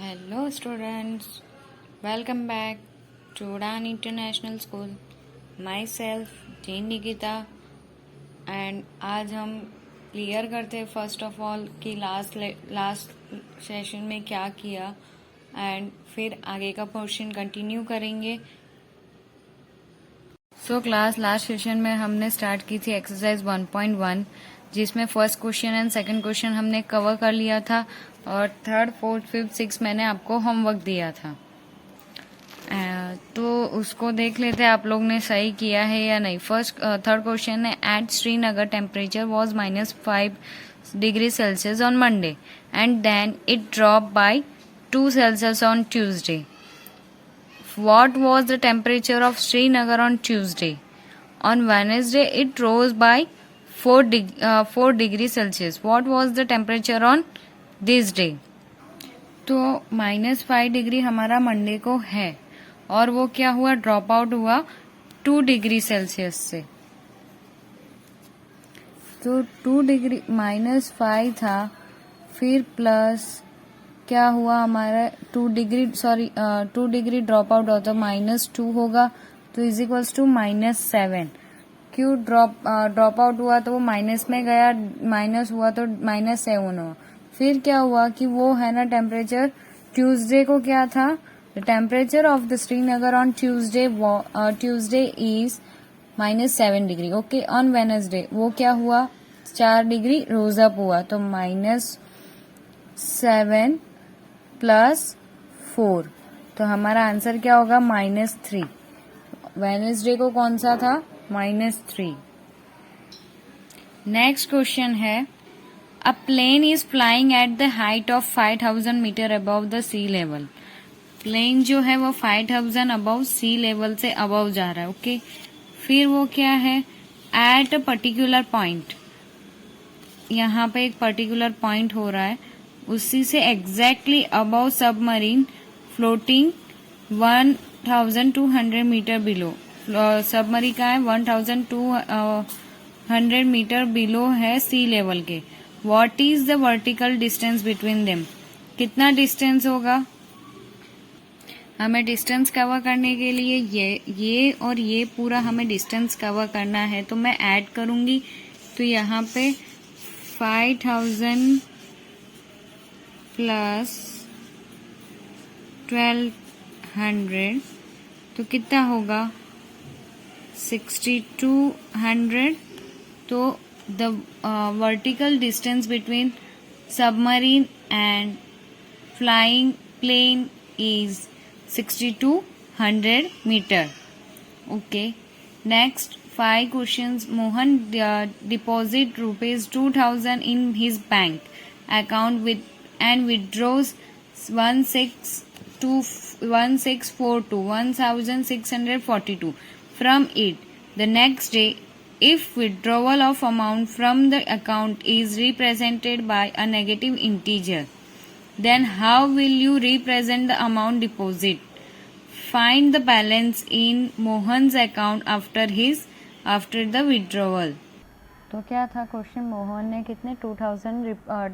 Hello students, welcome back to Udan International School. Myself Jane Nikita and आज हम clear करते हैं first of all कि last session में क्या किया एंड फिर आगे का पोर्शन कंटिन्यू करेंगे. सो क्लास लास्ट सेशन में हमने स्टार्ट की थी एक्सरसाइज 1.1 जिसमें first question and second question हमने कवर कर लिया था और थर्ड फोर्थ फिफ्थ सिक्स मैंने आपको होमवर्क दिया था. तो उसको देख लेते हैं आप लोग ने सही किया है या नहीं. थर्ड क्वेश्चन है at Srinagar temperature was -5 degree Celsius on Monday and then it drop by 2 Celsius on Tuesday. What was the temperature of Srinagar on Tuesday? On Wednesday, it rose by 4 degrees Celsius. What was the temperature on this day? तो -5 degree हमारा Monday को है और वो क्या हुआ, drop out हुआ 2 degree Celsius से. तो 2 डिग्री -5 था, फिर प्लस क्या हुआ हमारा 2 डिग्री ड्रॉप आउट होता -2 होगा तो इज इक्वल्स टू -7. क्यों ड्रॉप आउट हुआ तो वो माइनस में गया, माइनस हुआ तो -7 हुआ. फिर क्या हुआ कि वो है ना टेम्परेचर ट्यूसडे को क्या था, the temperature of the Srinagar on Tuesday is -7 degree. Okay, on Wednesday वो क्या हुआ 4 डिग्री रोज अप हुआ तो -7 +4. तो हमारा आंसर क्या होगा -3. वेडनेसडे को कौन सा था -3. नेक्स्ट क्वेश्चन है a plane is flying at the height of 5000 metre above the sea level. Plane जो है वो 5000 अबव सी लेवल से अबव जा रहा है. ओके, फिर वो क्या है एट अ पर्टिकुलर पॉइंट. यहाँ पे एक पर्टिकुलर पॉइंट हो रहा है, उसी से exactly above submarine floating 1200 metre below. Submarine का है 1200 मीटर बिलो है सी लेवल के. What is the vertical distance between them. कितना डिस्टेंस होगा. हमें डिस्टेंस कवर करने के लिए ये और ये पूरा हमें डिस्टेंस कवर करना है तो मैं ऐड करूंगी. तो यहाँ पे 5000 प्लस 1200 तो कितना होगा 6200. तो the vertical distance between submarine and flying plane is 6200 metre. Okay, next 5 questions. Mohan deposit ₹2000 in his bank account and withdraws 1642 from it the next day. If withdrawal of amount from the account is represented by a negative integer, then how will you represent the amount deposit? Find the balance in Mohan's account after the withdrawal. तो क्या था question, Mohan ने कितने 2000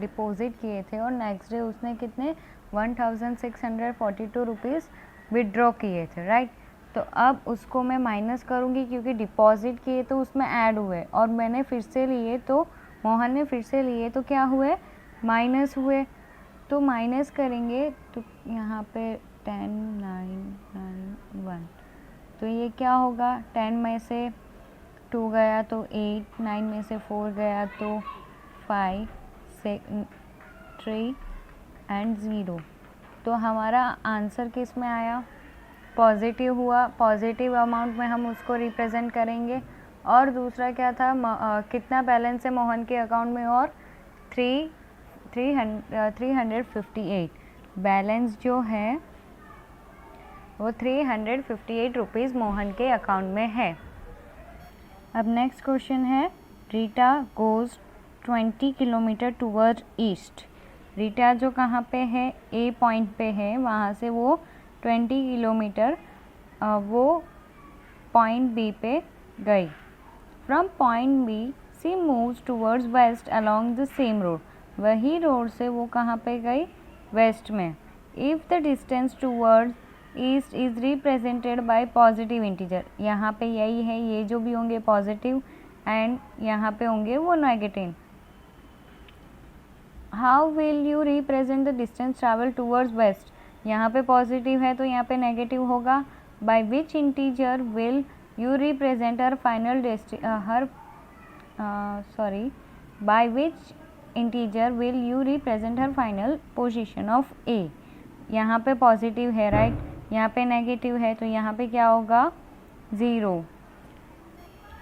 deposit किए थे और next day उसने कितने 1642 रुपीज़ विड्रॉ किए थे, राइट. तो अब उसको मैं माइनस करूँगी क्योंकि डिपॉजिट किए तो उसमें ऐड हुए और मैंने फिर से लिए तो मोहन ने फिर से लिए तो क्या हुए माइनस हुए. तो माइनस करेंगे तो यहाँ पे 10991 तो ये क्या होगा 10 में से 2 गया तो 8, 9 में से 4 गया तो 5, 3 एंड 0. तो हमारा आंसर किस में आया, पॉजिटिव हुआ. पॉजिटिव अमाउंट में हम उसको रिप्रेजेंट करेंगे. और दूसरा क्या था, कितना बैलेंस है मोहन के अकाउंट में और 358 बैलेंस जो है वो 358 रुपीज़ मोहन के अकाउंट में है. अब नेक्स्ट क्वेश्चन है Rita goes 20 kilometre toward east. Rita जो कहाँ पे है, ए पॉइंट पे है, वहाँ से वो 20 किलोमीटर वो पॉइंट बी पे गई. From point B C moves towards west along the same road. वही रोड से वो कहाँ पे गई, वेस्ट में. If the distance towards east is represented by positive integer, यहाँ पे यही है, ये जो भी होंगे पॉजिटिव एंड यहाँ पे होंगे वो negative. How will you represent the distance travel towards west, यहाँ पे पॉजिटिव है तो यहाँ पे नेगेटिव होगा. By which integer will you represent her final by which integer will you represent her final position of A. यहाँ पे positive है राइट, यहाँ पे नेगेटिव है तो यहाँ पे क्या होगा 0.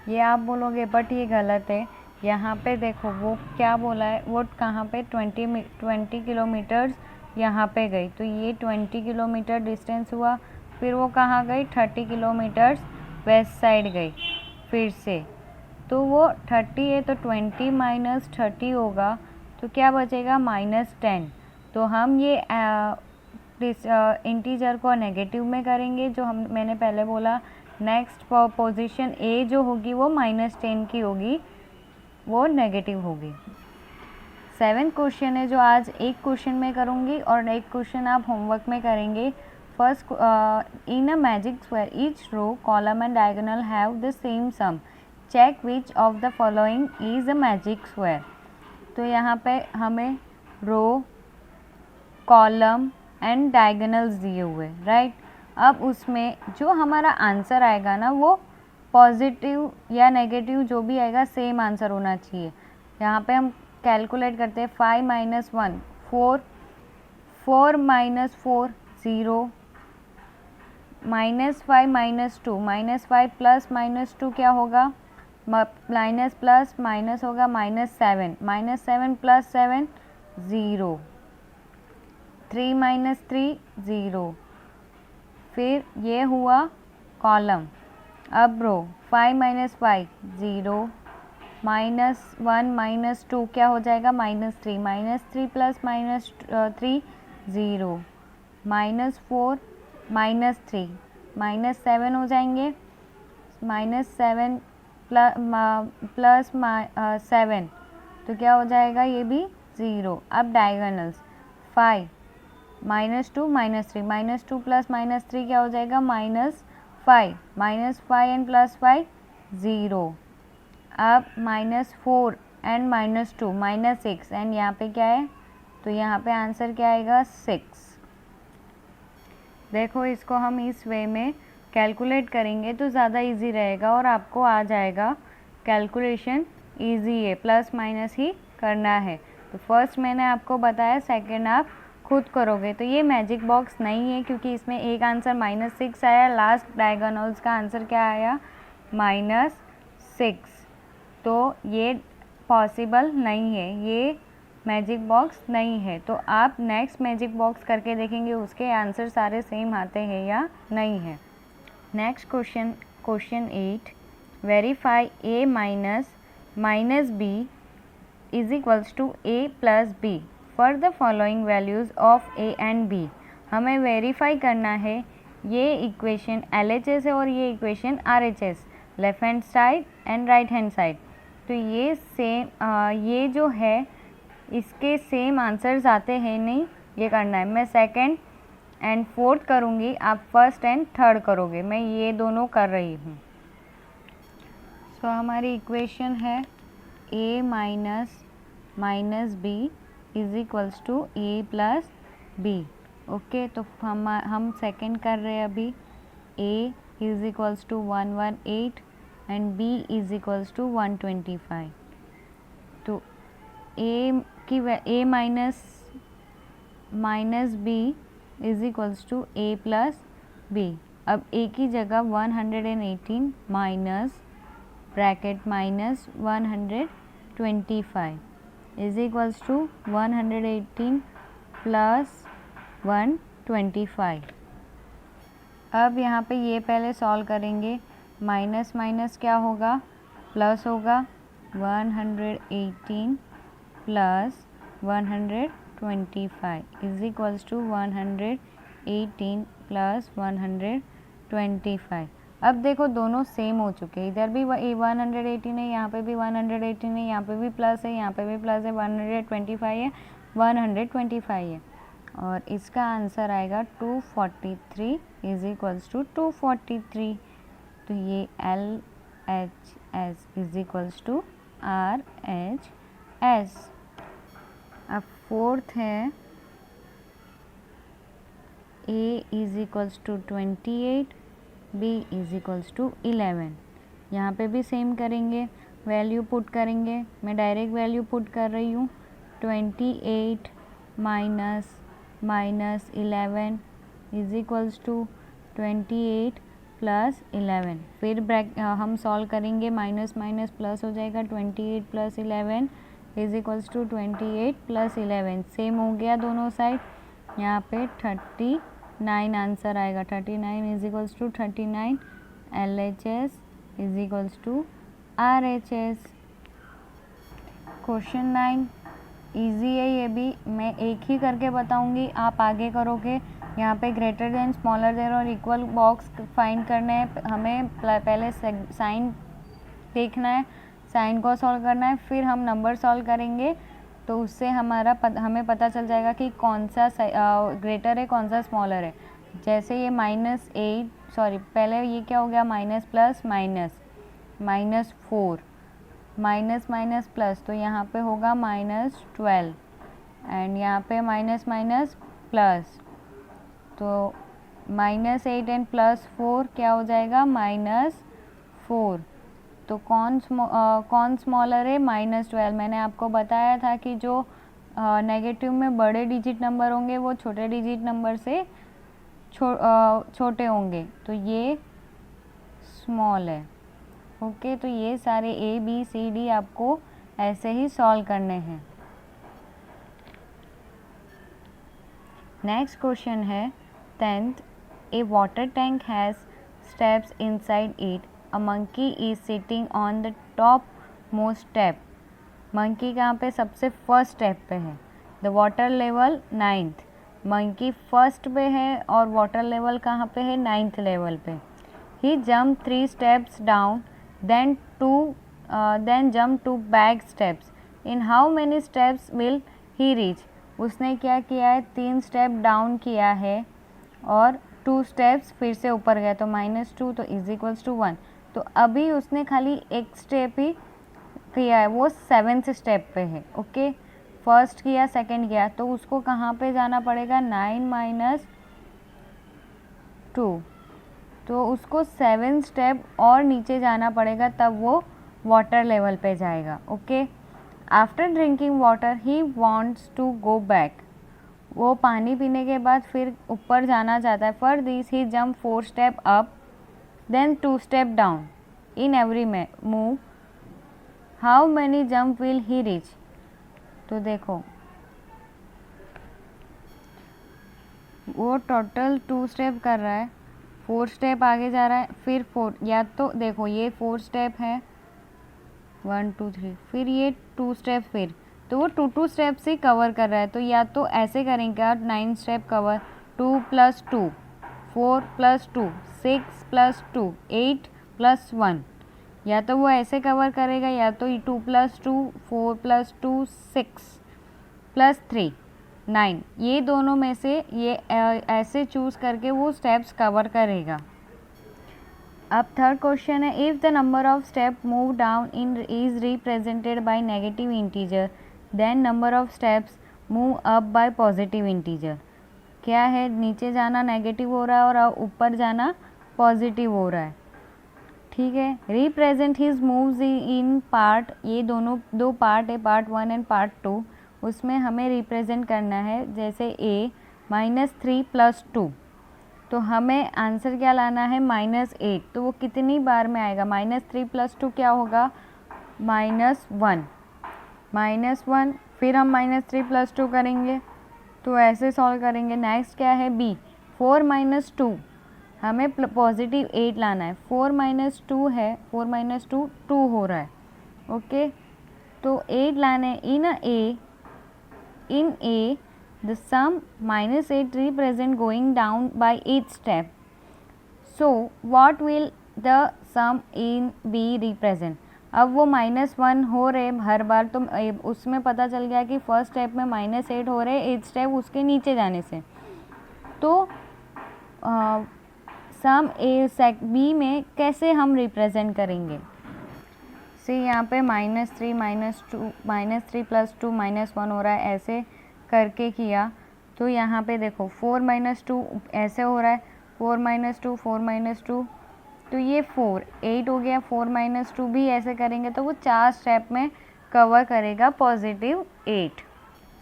ये आप बोलोगे बट ये गलत है. यहाँ पे देखो वो क्या बोला है, वो कहाँ पे 20 किलोमीटर्स यहाँ पे गई, तो ये 20 किलोमीटर डिस्टेंस हुआ. फिर वो कहाँ गई 30 किलोमीटर्स वेस्ट साइड गई फिर से, तो वो 30 है तो 20 माइनस 30 होगा तो क्या बचेगा -10. तो हम ये इंटीजर को नेगेटिव में करेंगे जो मैंने पहले बोला. नेक्स्ट पोजीशन ए जो होगी वो -10 की होगी, वो नेगेटिव होगी. 7 क्वेश्चन है जो आज एक क्वेश्चन में करूँगी और एक क्वेश्चन आप होमवर्क में करेंगे. First, in a magic square each row column and diagonal have the same sum, check which of the following is a magic square. तो यहाँ पे हमें रो, कॉलम एंड डायगोनल्स दिए हुए राइट. अब उसमें जो हमारा आंसर आएगा ना वो पॉजिटिव या नेगेटिव जो भी आएगा सेम आंसर होना चाहिए. यहाँ पे हम कैलकुलेट करते हैं. 5 - 1 4, 4 - 4 0, -5 - 2, -5 प्लस -2 क्या होगा, माइनस प्लस माइनस होगा -7, -7 प्लस 7 0, 3 - 3 0. फिर ये हुआ कॉलम. अब रो 5 - 5 0, -1 - 2 क्या हो जाएगा -3, -3 प्लस -3 0, -4 -3 -7 हो जाएंगे, -7 प्लस 7 तो क्या हो जाएगा ये भी 0. अब डायगोनल्स 5 -2 -3, -2 प्लस -3 क्या हो जाएगा -5, -5 एंड प्लस 5 0. अब -4 एंड -2 -6 एंड यहाँ पे क्या है, तो यहाँ पे आंसर क्या आएगा 6. देखो इसको हम इस वे में कैलकुलेट करेंगे तो ज़्यादा इजी रहेगा और आपको आ जाएगा. कैलकुलेशन इजी है, प्लस माइनस ही करना है. तो फर्स्ट मैंने आपको बताया, सेकंड आप खुद करोगे. तो ये मैजिक बॉक्स नहीं है क्योंकि इसमें एक आंसर -6 आया, लास्ट डायगोनल्स का आंसर क्या आया -6. तो ये पॉसिबल नहीं है, ये मैजिक बॉक्स नहीं है. तो आप नेक्स्ट मैजिक बॉक्स करके देखेंगे उसके आंसर सारे सेम आते हैं या नहीं है. Next question, question 8, verify a minus b is equals to a plus b for the following values of a and b. हमें वेरीफाई करना है ये इक्वेशन LHS है और ये equation RHS, left hand side and right hand side. तो ये same, ये जो है इसके सेम आंसर्स आते हैं नहीं, ये करना है. मैं सेकंड एंड फोर्थ करूँगी, आप फर्स्ट एंड थर्ड करोगे. मैं ये दोनों कर रही हूँ. सो हमारी इक्वेशन है a minus b is equals to a plus b. ओके, तो हम सेकंड कर रहे हैं अभी. a is equals to 118 and b is equals to 125. तो a minus b is equals to a plus b. अब a की जगह 118 minus bracket minus 125 is equals to 118 plus 125. अब यहाँ पे ये पहले सॉल्व करेंगे. माइनस माइनस क्या होगा, प्लस होगा. 118 plus 125 is equals to 118 plus 125. अब देखो दोनों सेम हो चुके हैं. इधर भी 118 है, यहाँ पे भी 118 है, यहाँ पे भी प्लस है, यहाँ पे भी प्लस है. 125 है, 125 है. और इसका आंसर आएगा 243 इज इक्वल्स टू 243। तो ये LHS is equals to RHS। अब फोर्थ है A is equals to 28, B is equals to 11। यहाँ पे भी सेम करेंगे, वैल्यू पुट करेंगे। मैं डायरेक्ट वैल्यू पुट कर रही हूँ। 28 minus 11 is equals to 28 plus 11। फिर हम सॉल्व करेंगे, माइनस माइनस प्लस हो जाएगा। 28 plus 11 is equals to 28 plus 11। Same हो गया दोनों साइड। यहाँ पे 39 आंसर आएगा। 39 is equals to 39। LHS is equals to RHS। Question 9 easy है, ये भी मैं एक ही करके बताऊंगी, आप आगे करोगे। यहाँ पे ग्रेटर देन, स्मॉलर देन और इक्वल बॉक्स फाइंड करने हैं। हमें पहले साइन देखना है, साइन को सॉल्व करना है, फिर हम नंबर सॉल्व करेंगे। तो उससे हमें पता चल जाएगा कि कौन सा ग्रेटर है, कौन सा स्मॉलर है। जैसे ये पहले ये क्या हो गया, minus plus -4, minus minus plus, तो यहाँ पे होगा -12 एंड यहाँ पे माइनस माइनस प्लस, तो -8 एंड +4 क्या हो जाएगा, -4। तो कौन स्मॉलर है, -12। मैंने आपको बताया था कि जो नेगेटिव में बड़े डिजिट नंबर होंगे वो छोटे डिजिट नंबर से छोटे होंगे, तो ये स्मॉल है। ओके, तो ये सारे ABCD आपको ऐसे ही सॉल्व करने हैं। नेक्स्ट क्वेश्चन है 10th। A water tank has steps inside it. A monkey is sitting on the top most step. Monkey कहाँ पे, सबसे फर्स्ट स्टेप पे है। The water level 9th। Monkey first पे है और वाटर लेवल कहाँ पे है, 9th लेवल पे। He jump 3 steps down, then jump 2 back steps. In how many steps will he reach? उसने क्या किया है, 3 स्टेप डाउन किया है और 2 स्टेप्स फिर से ऊपर गया, तो -2, तो इज इक्वल्स टू 1। तो अभी उसने खाली एक स्टेप ही किया है, वो 7th स्टेप पे है। ओके, फर्स्ट किया, सेकंड किया, तो उसको कहाँ पे जाना पड़ेगा, 9 - 2, तो उसको 7 स्टेप और नीचे जाना पड़ेगा, तब वो वाटर लेवल पे जाएगा। Okay, after drinking water he wants to go back. वो पानी पीने के बाद फिर ऊपर जाना चाहता है। For this he jump 4 step up, then 2 step down in every move. How many jump will he reach? तो देखो, वो टोटल 2 स्टेप कर रहा है, 4 स्टेप आगे जा रहा है, फिर 4, या तो देखो ये 4 स्टेप है, 1 2 3, फिर ये 2 स्टेप, फिर तो वो 2 स्टेप से कवर कर रहा है। तो या तो ऐसे करेंगे, 9 स्टेप कवर, 2 + 2, 4 + 2, 6 + 2, 8 + 1। या तो वो ऐसे कवर करेगा, या तो 2 + 2, 4 + 2, 6 + 3, 9। ये दोनों में से ये ऐसे चूज़ करके वो स्टेप्स कवर करेगा। अब थर्ड क्वेश्चन है, if the number of step move down in is represented by negative integer, then number of steps move up by positive integer. क्या है, नीचे जाना नेगेटिव हो रहा है और ऊपर जाना पॉजिटिव हो रहा है। ठीक है, represent his moves in part, ये दो पार्ट है, पार्ट 1 एंड पार्ट 2। उसमें हमें रिप्रेजेंट करना है, जैसे A -3 + 2, तो हमें आंसर क्या लाना है, -8। तो वो कितनी बार में आएगा, -3 + 2 क्या होगा, -1, फिर हम -3 + 2 करेंगे, तो ऐसे सॉल्व करेंगे। नेक्स्ट क्या है, B 4 - 2, हमें पॉजिटिव 8 लाना है। 4 - 2 है, 4 - 2 2 हो रहा है। ओके, तो 8 लाने in A the sum -8 represent going down by each step. So what will the sum in B represent? अब वो -1 हो रहे हर बार, तो उसमें पता चल गया कि फर्स्ट स्टेप में -8 हो रहे, 8 स्टेप उसके नीचे जाने से। तो सम ए सेक बी में कैसे हम रिप्रेजेंट करेंगे? सी यहाँ पे -3 + 2 -1 हो रहा है, ऐसे करके किया। तो यहाँ पे देखो 4 - 2 ऐसे हो रहा है, 4 - 2 4 - 2, तो ये 4 8 हो गया। 4 - 2 भी ऐसे करेंगे तो वो 4 स्टेप में कवर करेगा +8।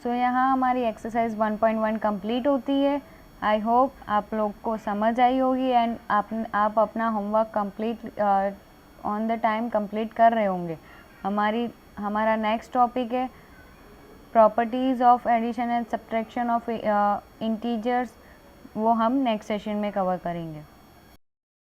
सो यहाँ हमारी एक्सरसाइज 1.1 कंप्लीट होती है। आई होप आप लोग को समझ आई होगी एंड आप अपना homework complete on the time complete कर रहे होंगे। हमारा नेक्स्ट टॉपिक है properties of addition and subtraction of integers, वो हम नेक्स्ट सेशन में कवर करेंगे।